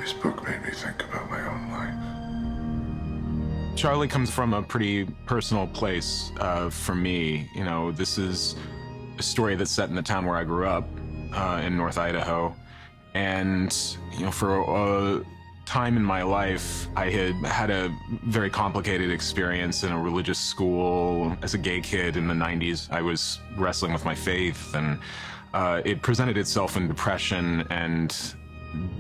This book made me think about my own life. Charlie comes from a pretty personal place for me. You know, this is a story that's set in the town where I grew up, in North Idaho. And, you know, for a time in my life, I had had a very complicated experience in a religious school. As a gay kid in the 90s, I was wrestling with my faith, and it presented itself in depression, and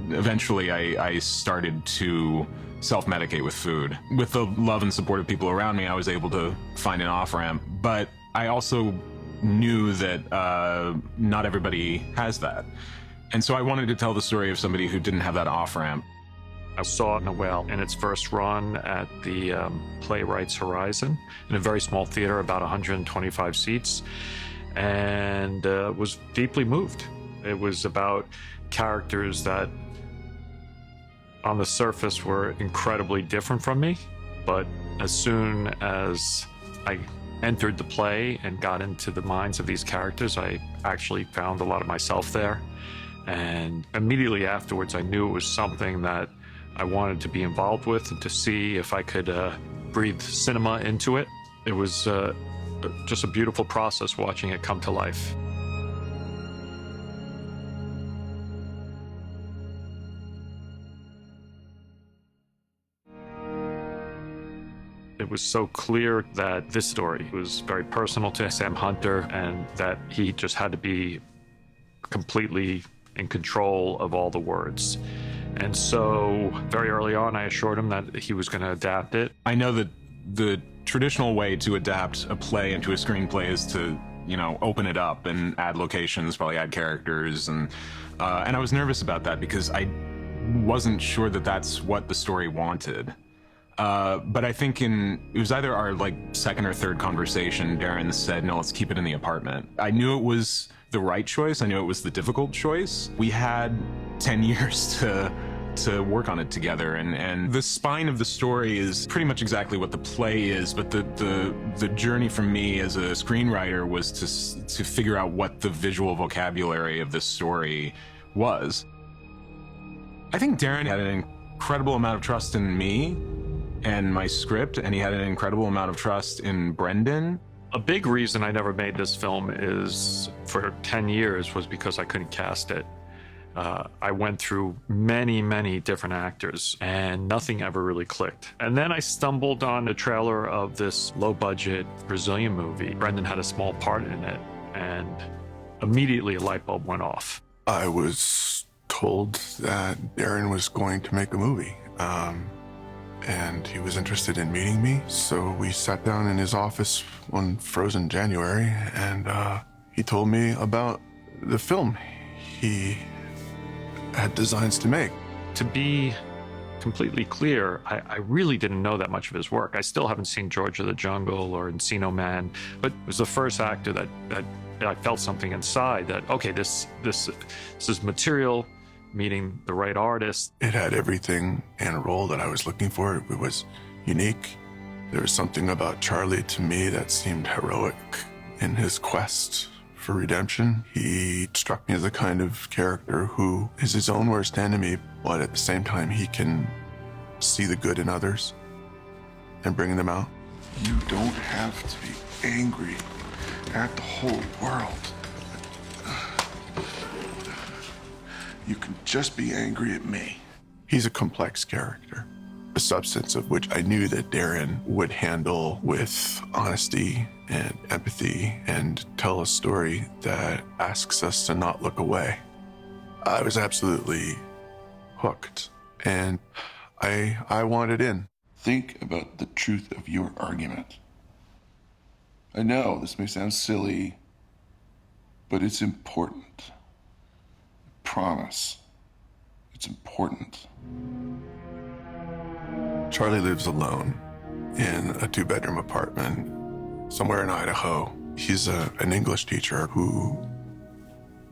eventually I started to self-medicate with food. With the love and support of people around me, I was able to find an off-ramp, but I also knew that not everybody has that. And so I wanted to tell the story of somebody who didn't have that off-ramp. I saw Noelle in its first run at the Playwrights Horizon in a very small theater, about 125 seats, and was deeply moved. It was about characters that on the surface were incredibly different from me, but as soon as I entered the play and got into the minds of these characters, I actually found a lot of myself there. And immediately afterwards, I knew it was something that I wanted to be involved with and to see if I could breathe cinema into it. It was just a beautiful process watching it come to life. It was so clear that this story was very personal to Sam Hunter and that he just had to be completely in control of all the words. And so very early on, I assured him that he was going to adapt it. I know that the traditional way to adapt a play into a screenplay is to, you know, open it up and add locations, probably add characters, and I was nervous about that because I wasn't sure that that's what the story wanted. But I think it was either our second or third conversation, Darren said, no, let's keep it in the apartment. I knew it was the right choice. I knew it was the difficult choice. We had 10 years to work on it together, and the spine of the story is pretty much exactly what the play is, but the journey for me as a screenwriter was to figure out what the visual vocabulary of this story was. I think Darren had an incredible amount of trust in me and my script, and he had an incredible amount of trust in Brendan. A big reason I never made this film is for 10 years was because I couldn't cast it. I went through many different actors and nothing ever really clicked. And then I stumbled on a trailer of this low-budget Brazilian movie. Brendan had a small part in it, and immediately a light bulb went off. I was told that Darren was going to make a movie. And he was interested in meeting me, so we sat down in his office one frozen January, and he told me about the film he had designs to make. To be completely clear, I really didn't know that much of his work. I still haven't seen George of the Jungle or Encino Man, but it was the first actor that I felt something inside that, okay, this is material, meeting the right artist. It had everything and a role that I was looking for. It was unique. There was something about Charlie to me that seemed heroic in his quest for redemption. He struck me as the kind of character who is his own worst enemy, but at the same time he can see the good in others and bring them out. You don't have to be angry at the whole world. You can just be angry at me. He's a complex character, a substance of which I knew that Darren would handle with honesty and empathy and tell a story that asks us to not look away. I was absolutely hooked, and I wanted in. Think about the truth of your argument. I know this may sound silly, but it's important. Promise. It's important. Charlie lives alone in a 2-bedroom apartment somewhere in Idaho. He's an English teacher who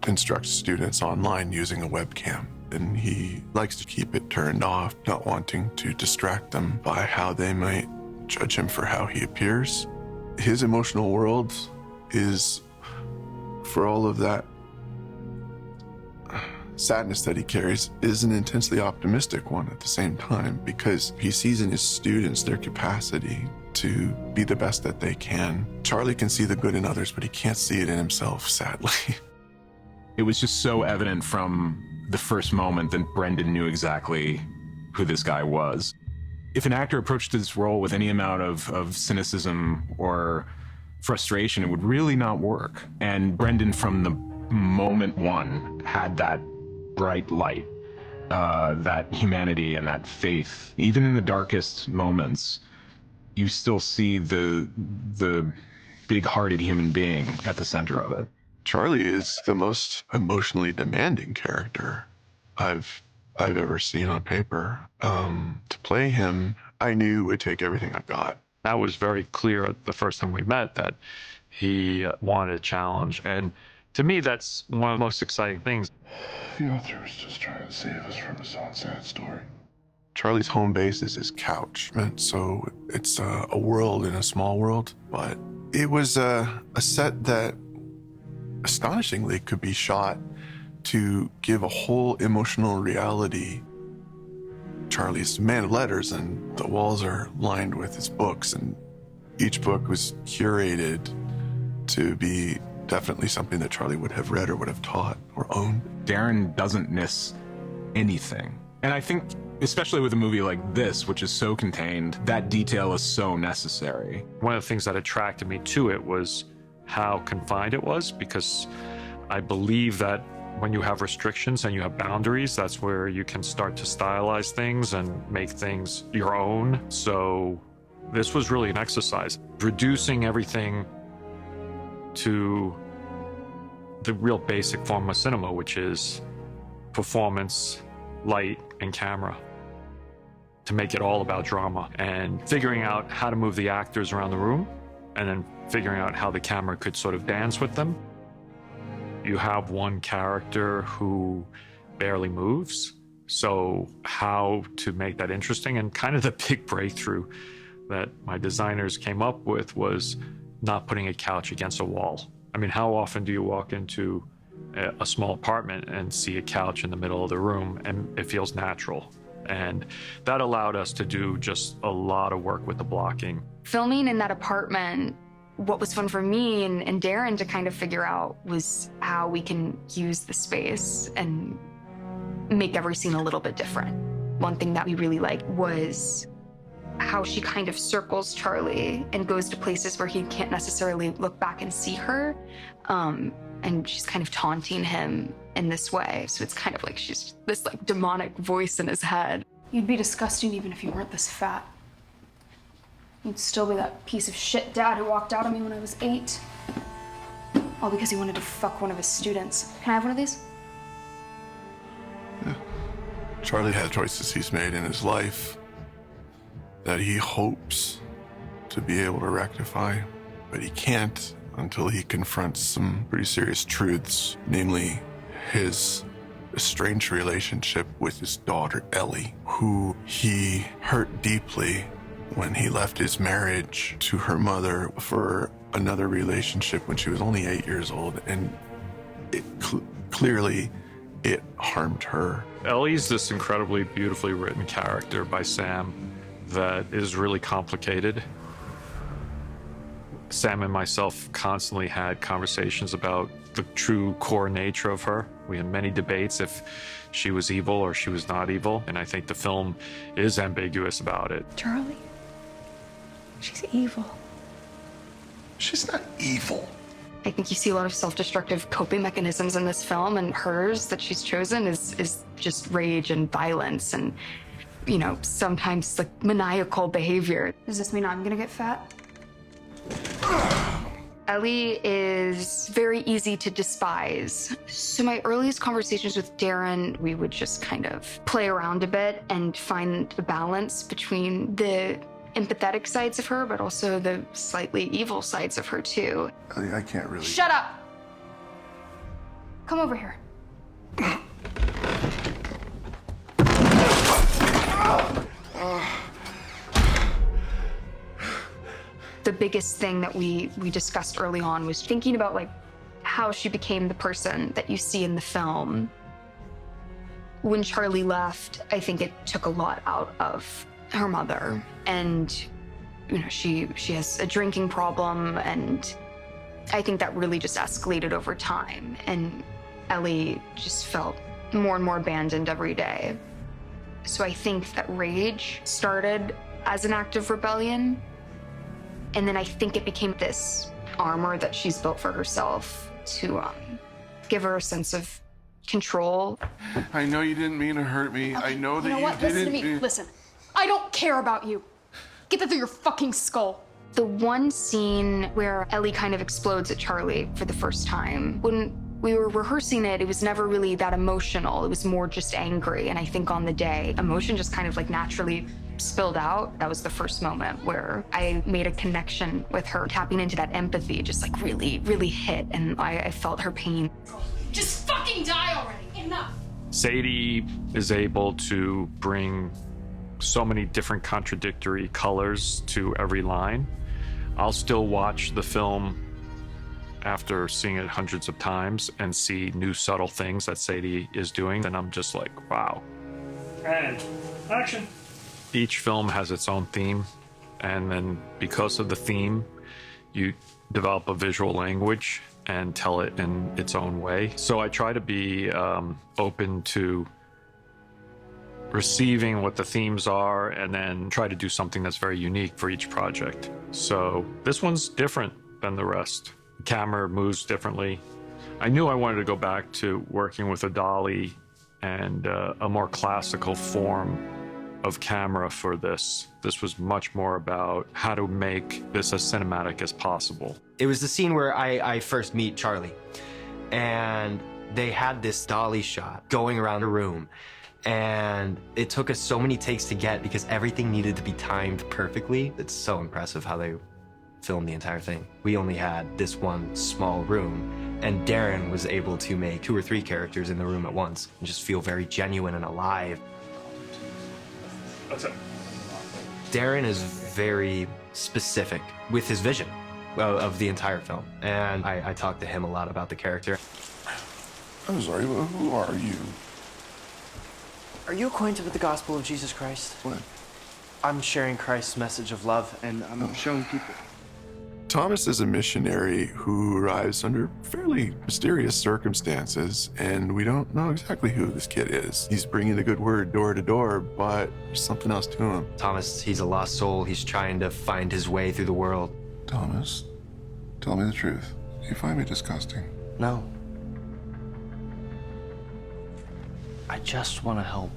instructs students online using a webcam, and he likes to keep it turned off, not wanting to distract them by how they might judge him for how he appears. His emotional world is, for all of that sadness that he carries is an intensely optimistic one at the same time, because he sees in his students their capacity to be the best that they can. Charlie can see the good in others, but he can't see it in himself, sadly. It was just so evident from the first moment that Brendan knew exactly who this guy was. If an actor approached this role with any amount of cynicism or frustration, it would really not work. And Brendan, from the moment one, had that bright light, that humanity and that faith. Even in the darkest moments, you still see the big-hearted human being at the center of it. Charlie is the most emotionally demanding character I've ever seen on paper. To play him, I knew it would take everything I got. That was very clear the first time we met, that he wanted a challenge. And to me, that's one of the most exciting things. The author was just trying to save us from a sad story. Charlie's home base is his couch, and so it's a world in a small world, but it was a set that astonishingly could be shot to give a whole emotional reality. Charlie's a man of letters, and the walls are lined with his books, and each book was curated to be definitely something that Charlie would have read or would have taught or owned. Darren doesn't miss anything. And I think, especially with a movie like this, which is so contained, that detail is so necessary. One of the things that attracted me to it was how confined it was, because I believe that when you have restrictions and you have boundaries, that's where you can start to stylize things and make things your own. So this was really an exercise, reducing everything to the real basic form of cinema, which is performance, light, and camera, to make it all about drama, and figuring out how to move the actors around the room, and then figuring out how the camera could sort of dance with them. You have one character who barely moves, so how to make that interesting? And kind of the big breakthrough that my designers came up with was not putting a couch against a wall. I mean, how often do you walk into a small apartment and see a couch in the middle of the room and it feels natural? And that allowed us to do just a lot of work with the blocking. Filming in that apartment, what was fun for me and Darren to kind of figure out was how we can use the space and make every scene a little bit different. One thing that we really liked was how she kind of circles Charlie and goes to places where he can't necessarily look back and see her. And she's kind of taunting him in this way. So it's kind of like she's this like demonic voice in his head. You'd be disgusting even if you weren't this fat. You'd still be that piece of shit dad who walked out on me when I was 8. All because he wanted to fuck one of his students. Can I have one of these? Yeah. Charlie had choices he's made in his life that he hopes to be able to rectify, but he can't until he confronts some pretty serious truths, namely his estranged relationship with his daughter, Ellie, who he hurt deeply when he left his marriage to her mother for another relationship when she was only 8 years old, and it clearly it harmed her. Ellie's this incredibly beautifully written character by Sam that is really complicated. Sam and myself constantly had conversations about the true core nature of her. We had many debates if she was evil or she was not evil, and I think the film is ambiguous about it. Charlie, she's evil. She's not evil. I think you see a lot of self-destructive coping mechanisms in this film, and hers that she's chosen is just rage and violence and, you know, sometimes like maniacal behavior. Does this mean I'm gonna get fat? Ellie is very easy to despise. So my earliest conversations with Darren, we would just kind of play around a bit and find a balance between the empathetic sides of her, but also the slightly evil sides of her too. I can't really... Shut up! Come over here. The biggest thing that we discussed early on was thinking about like how she became the person that you see in the film. When Charlie left, I think it took a lot out of her mother. And, you know, she has a drinking problem, and I think that really just escalated over time. And Ellie just felt more and more abandoned every day. So I think that rage started as an act of rebellion. And then I think it became this armor that she's built for herself to give her a sense of control. I know you didn't mean to hurt me. Okay, I know that you know what? didn't. Listen to me. Listen. I don't care about you. Get that through your fucking skull. The one scene where Ellie kind of explodes at Charlie for the first time, when we were rehearsing it, it was never really that emotional. It was more just angry. And I think on the day, emotion just kind of like naturally spilled out. That was the first moment where I made a connection with her. Tapping into that empathy just like really, really hit. And I felt her pain. Just fucking die already. Enough. Sadie is able to bring so many different contradictory colors to every line. I'll still watch the film after seeing it hundreds of times and see new subtle things that Sadie is doing, and I'm just like, wow. And action. Each film has its own theme, and then because of the theme, you develop a visual language and tell it in its own way. So I try to be open to receiving what the themes are and then try to do something that's very unique for each project. So this one's different than the rest. The camera moves differently. I knew I wanted to go back to working with a dolly and a more classical form of camera for this. This was much more about how to make this as cinematic as possible. It was the scene where I first meet Charlie, and they had this dolly shot going around a room, and it took us so many takes to get because everything needed to be timed perfectly. It's so impressive how they filmed the entire thing. We only had this one small room, and Darren was able to make 2 or 3 characters in the room at once and just feel very genuine and alive. That's it. Darren is very specific with his vision of the entire film, and I talked to him a lot about the character. I'm sorry, but who are you? Are you acquainted with the gospel of Jesus Christ? What? I'm sharing Christ's message of love, and I'm showing people. Thomas is a missionary who arrives under fairly mysterious circumstances, and we don't know exactly who this kid is. He's bringing the good word door to door, but there's something else to him. Thomas, he's a lost soul. He's trying to find his way through the world. Thomas, tell me the truth. You find me disgusting? No. I just want to help.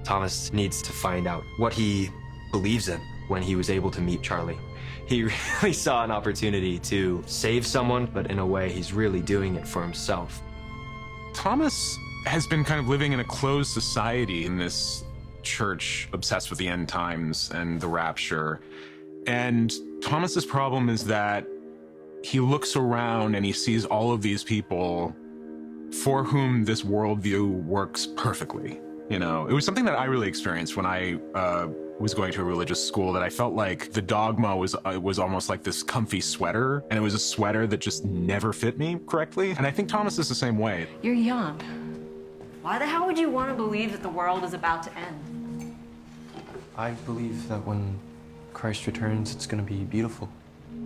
Thomas needs to find out what he believes in when he was able to meet Charlie. He really saw an opportunity to save someone, but in a way, he's really doing it for himself. Thomas has been kind of living in a closed society in this church obsessed with the end times and the rapture. And Thomas's problem is that he looks around and he sees all of these people for whom this worldview works perfectly. You know, it was something that I really experienced when I was going to a religious school, that I felt like the dogma was almost like this comfy sweater, and it was a sweater that just never fit me correctly. And I think Thomas is the same way. You're young. Why the hell would you want to believe that the world is about to end? I believe that when Christ returns, it's going to be beautiful.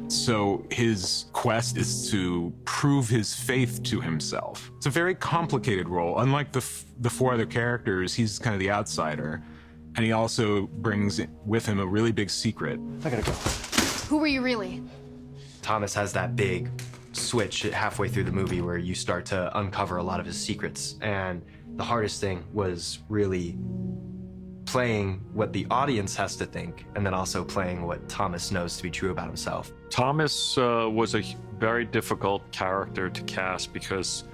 So his quest is to prove his faith to himself. It's a very complicated role. Unlike the 4 other characters, he's kind of the outsider. And he also brings with him a really big secret. I gotta go. Who were you really? Thomas has that big switch halfway through the movie where you start to uncover a lot of his secrets. And the hardest thing was really playing what the audience has to think, and then also playing what Thomas knows to be true about himself. Thomas was a very difficult character to cast because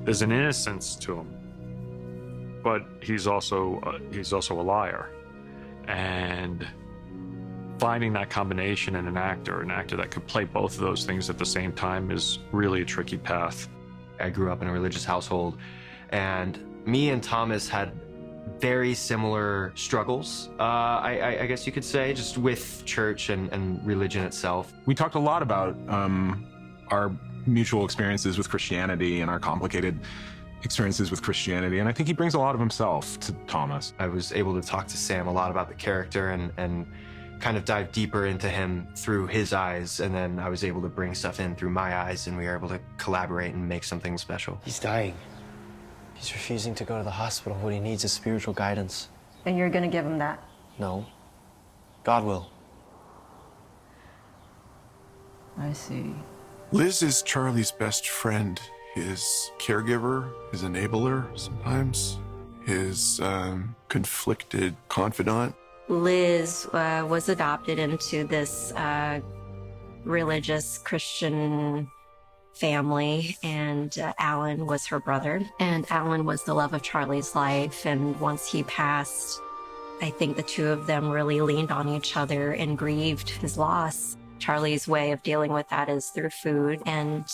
there's an innocence to him, but he's also a liar. And finding that combination in an actor that could play both of those things at the same time is really a tricky path. I grew up in a religious household, and me and Thomas had very similar struggles, I guess you could say, just with church and religion itself. We talked a lot about our mutual experiences with Christianity and our complicated experiences with Christianity, and I think he brings a lot of himself to Thomas. I was able to talk to Sam a lot about the character and kind of dive deeper into him through his eyes, and then I was able to bring stuff in through my eyes, and we were able to collaborate and make something special. He's dying. He's refusing to go to the hospital. What he needs is spiritual guidance. And you're gonna give him that? No. God will. I see. Liz is Charlie's best friend, his caregiver, his enabler sometimes, his conflicted confidant. Liz was adopted into this religious Christian family, and Alan was her brother. And Alan was the love of Charlie's life. And once he passed, I think the two of them really leaned on each other and grieved his loss. Charlie's way of dealing with that is through food. And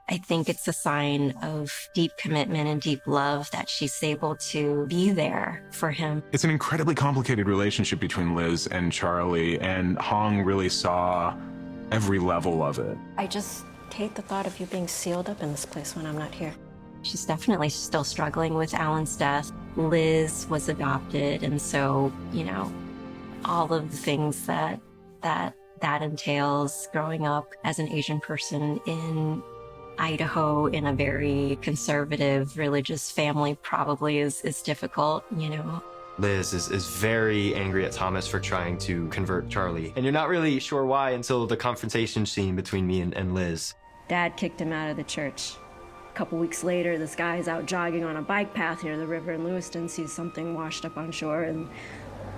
I think it's a sign of deep commitment and deep love that she's able to be there for him. It's an incredibly complicated relationship between Liz and Charlie, and Hong really saw every level of it. I just hate the thought of you being sealed up in this place when I'm not here. She's definitely still struggling with Alan's death. Liz was adopted, and so, you know, all of the things that entails growing up as an Asian person in Idaho in a very conservative religious family probably is difficult, you know. Liz is very angry at Thomas for trying to convert Charlie. And you're not really sure why until the confrontation scene between me and Liz. Dad kicked him out of the church. A couple weeks later, this guy's out jogging on a bike path near the river in Lewiston, sees something washed up on shore, and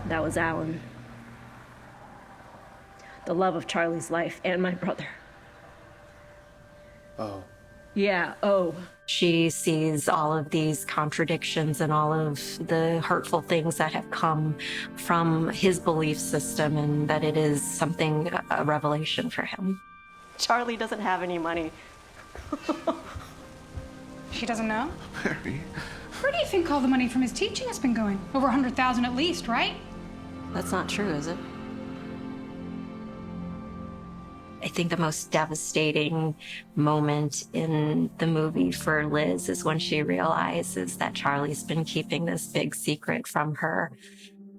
that was Alan. The love of Charlie's life and my brother. Oh. Yeah, oh. She sees all of these contradictions and all of the hurtful things that have come from his belief system, and that it is something, a revelation for him. Charlie doesn't have any money. She doesn't know? Mary. Where do you think all the money from his teaching has been going? Over 100,000 at least, right? That's not true, is it? I think the most devastating moment in the movie for Liz is when she realizes that Charlie's been keeping this big secret from her.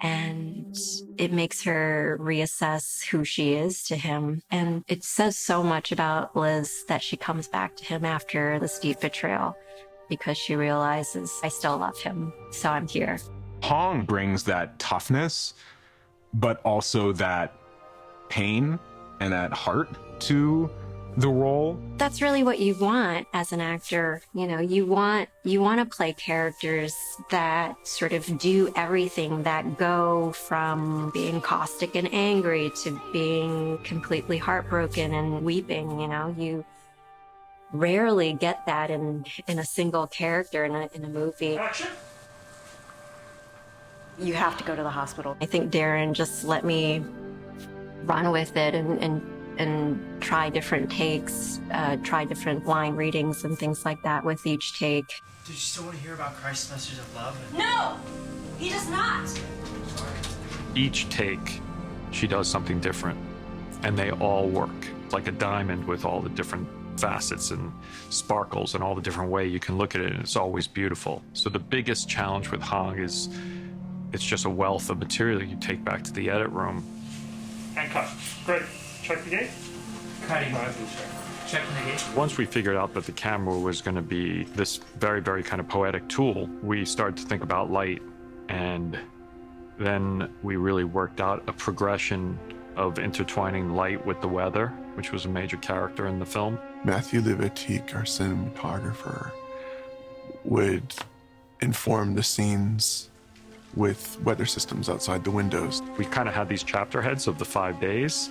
And it makes her reassess who she is to him. And it says so much about Liz that she comes back to him after this deep betrayal, because she realizes, I still love him, so I'm here. Hong brings that toughness, but also that pain and that heart to the role. That's really what you want as an actor. You know, you want to play characters that sort of do everything, that go from being caustic and angry to being completely heartbroken and weeping. You know, you rarely get that in a single character in a movie. Action. You have to go to the hospital. I think Darren just let me run with it and try different takes, try different line readings and things like that with each take. Do you still want to hear about Christ's message of love? No! He does not! Each take, she does something different, and they all work. It's like a diamond with all the different facets and sparkles and all the different way you can look at it, and it's always beautiful. So the biggest challenge with Hong is it's just a wealth of material you take back to the edit room. And cut. Great. Check the gate. Cutting. Checking the gate. Once we figured out that the camera was going to be this very, very kind of poetic tool, we started to think about light, and then we really worked out a progression of intertwining light with the weather, which was a major character in the film. Matthew Livatique, our cinematographer, would inform the scenes with weather systems outside the windows. We kind of had these chapter heads of the 5 days,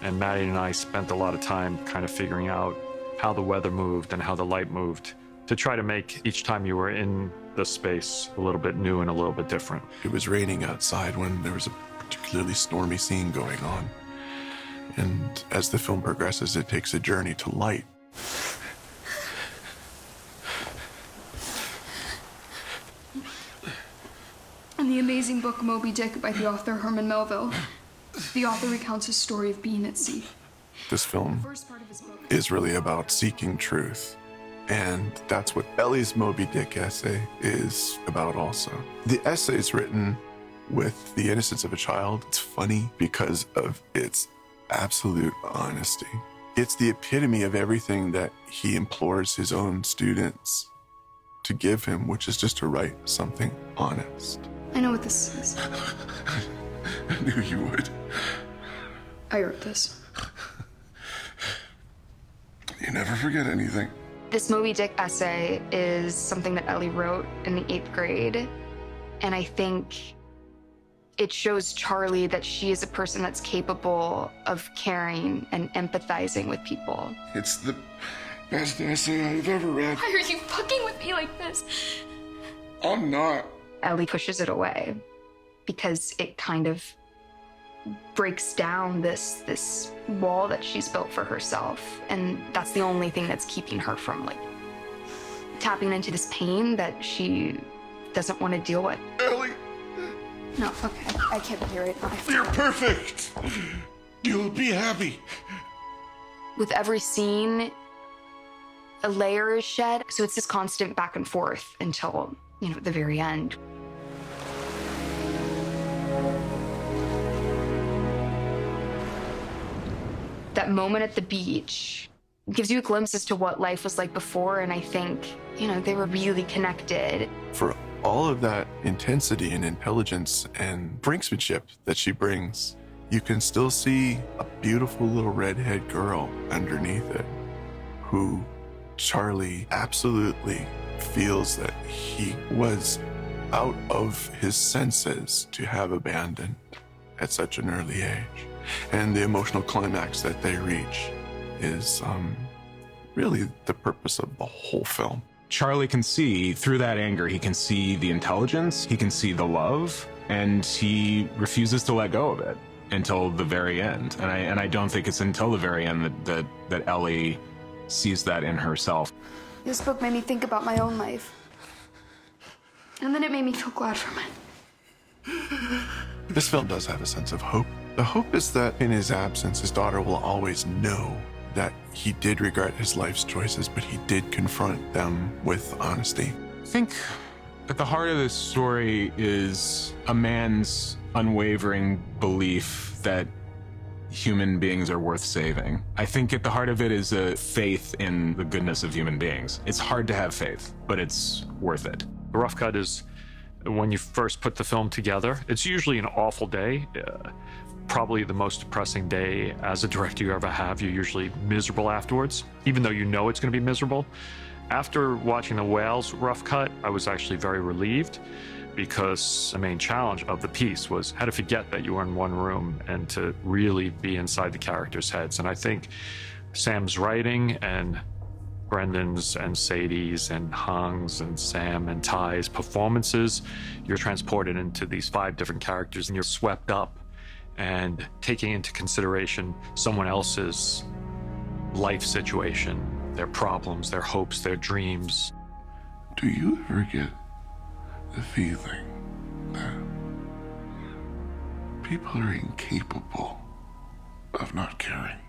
and Maddie and I spent a lot of time kind of figuring out how the weather moved and how the light moved to try to make each time you were in the space a little bit new and a little bit different. It was raining outside when there was a particularly stormy scene going on. And as the film progresses, it takes a journey to light. In the amazing book Moby Dick by the author Herman Melville, the author recounts his story of being at sea. This film The first part of his book is really about seeking truth And that's what Ellie's Moby Dick essay is about also. The essay is written with the innocence of a child. It's funny because of its absolute honesty. It's the epitome of everything that he implores his own students to give him, which is just to write something honest. I know what this is. I knew you would. I wrote this. You never forget anything. This Moby Dick essay is something that Ellie wrote in the 8th grade. And I think it shows Charlie that she is a person that's capable of caring and empathizing with people. It's the best essay I've ever read. Why are you fucking with me like this? I'm not. Ellie pushes it away because it kind of breaks down this wall that she's built for herself. And that's the only thing that's keeping her from like tapping into this pain that she doesn't want to deal with. Ellie! No, okay. I can't be here right now. You're perfect! You'll be happy. With every scene, a layer is shed. So it's this constant back and forth until, the very end. That moment at the beach gives you a glimpse as to what life was like before, and I think, they were really connected. For all of that intensity and intelligence and brinksmanship that she brings, you can still see a beautiful little redhead girl underneath it who Charlie absolutely feels that he was out of his senses to have abandoned at such an early age. And the emotional climax that they reach is really the purpose of the whole film. Charlie can see, through that anger, he can see the intelligence, he can see the love, and he refuses to let go of it until the very end. And I don't think it's until the very end that Ellie sees that in herself. This book made me think about my own life. And then it made me feel glad for mine. This film does have a sense of hope. The hope is that in his absence, his daughter will always know that he did regret his life's choices, but he did confront them with honesty. I think at the heart of this story is a man's unwavering belief that human beings are worth saving. I think at the heart of it is a faith in the goodness of human beings. It's hard to have faith, but it's worth it. The rough cut is when you first put the film together. It's usually an awful day. Probably the most depressing day as a director you ever have. You're usually miserable afterwards, even though you know it's going to be miserable. After watching The Whale's rough cut, I was actually very relieved because the main challenge of the piece was how to forget that you were in one room and to really be inside the characters' heads. And I think Sam's writing and Brendan's and Sadie's and Hung's and Sam and Ty's performances, you're transported into these 5 different characters and you're swept up and taking into consideration someone else's life situation, their problems, their hopes, their dreams. Do you ever get the feeling that people are incapable of not caring?